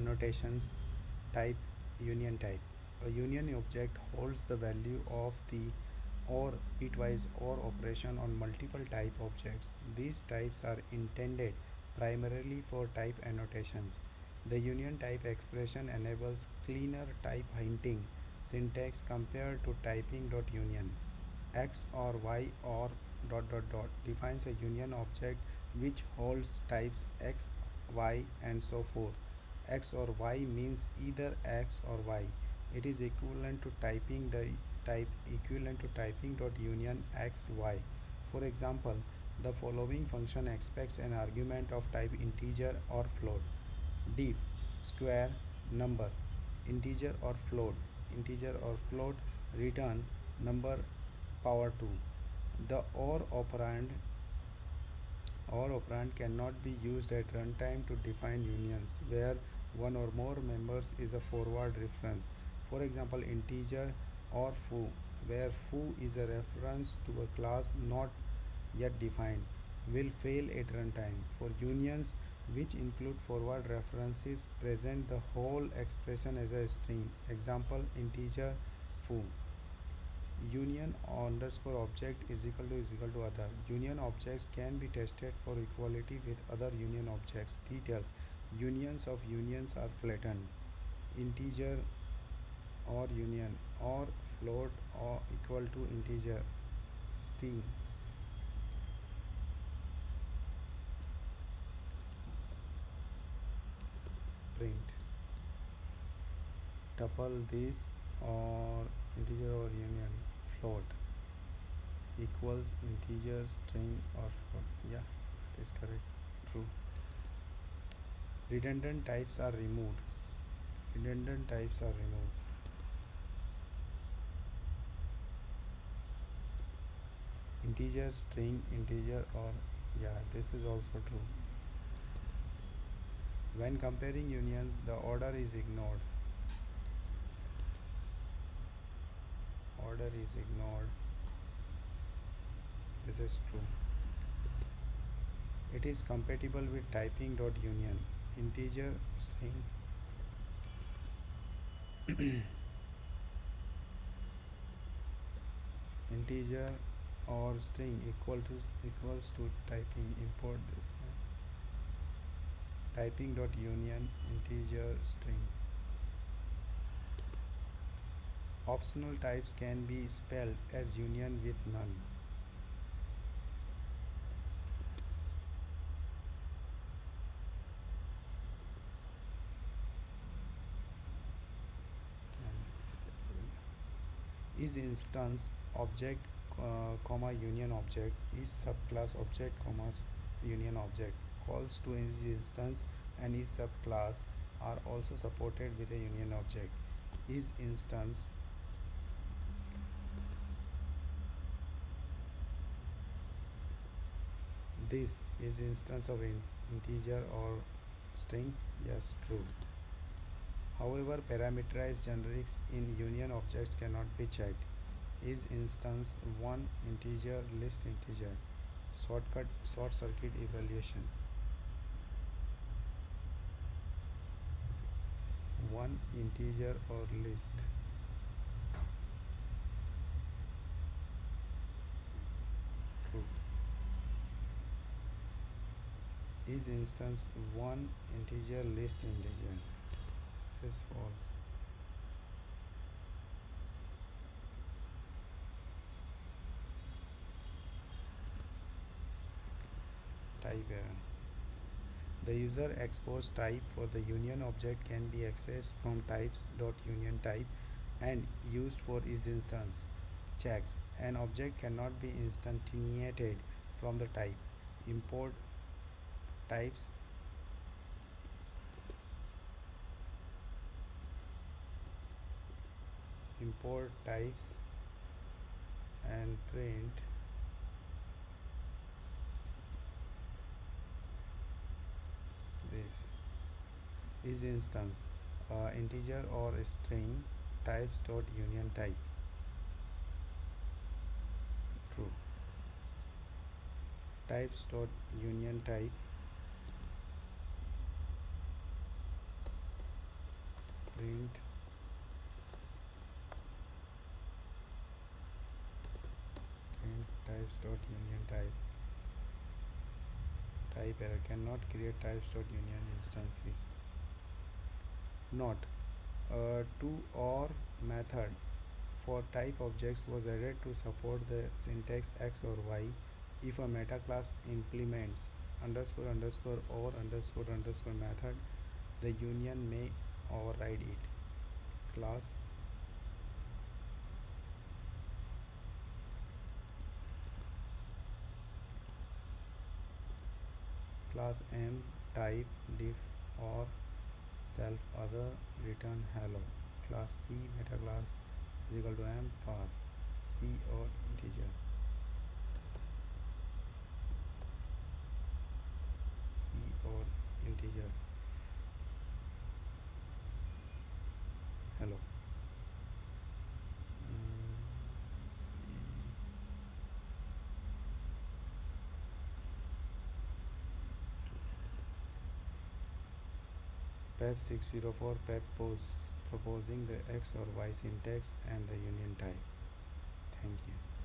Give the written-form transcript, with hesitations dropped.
Annotations. Type. Union type. A union object holds the value of the or bitwise or operation on multiple type objects. These types are intended primarily for type annotations. The union type expression enables cleaner type hinting syntax compared to typing dot union. X or Y or dot dot dot defines a union object which holds types X, Y, and so forth. X or Y means either X or Y. It is equivalent to typing the type equivalent to typing dot union X, Y. For example, the following function expects an argument of type integer or float. Diff, square, number, integer or float, return number power 2. The or operand cannot be used at runtime to define unions where one or more members is a forward reference. For example, integer or foo, where foo is a reference to a class not yet defined, will fail at runtime. For unions which include forward references, present the whole expression as a string. Example, integer foo. Union underscore object is equal to other. Union objects can be tested for equality with other union objects. Details. Unions of unions are flattened. Integer or union or float or equal to integer. String. Print. Tuple this or integer or union. Float equals integer, string, or float. Yeah, that is correct. True. Redundant types are removed. Integer, string, integer, or yeah, this is also true. When comparing unions, the order is ignored. This is true. It is compatible with typing dot union. Integer, string, integer or string equals to typing. Import this one. Typing dot union integer string. Optional types can be spelled as union with none. Is instance object comma union object is subclass object comma union object. Calls to is instance and is subclass are also supported with a union object. Is instance this is instance of integer or string. Yes, true. However, parameterized generics in union objects cannot be checked. Is instance 1 integer list integer. Short circuit evaluation. 1 integer or list. True. Is instance 1 integer list integer. This is false. Type error. The user exposed type for the union object can be accessed from types.union type and used for is instance checks. An object cannot be instantiated from the type. Import types and print this is instance integer or string types dot union type. True. Types dot union type print types dot union type error cannot create types dot union instances. Not to or method for type objects was added to support the syntax x or y. If a meta class implements underscore underscore or underscore underscore method, the union may override it. Class class m type diff or self other return hello. Class c meta class is equal to m pass c or integer c or integer hello. C PEP 604 PEP proposing the X or Y syntax and the union type. Thank you.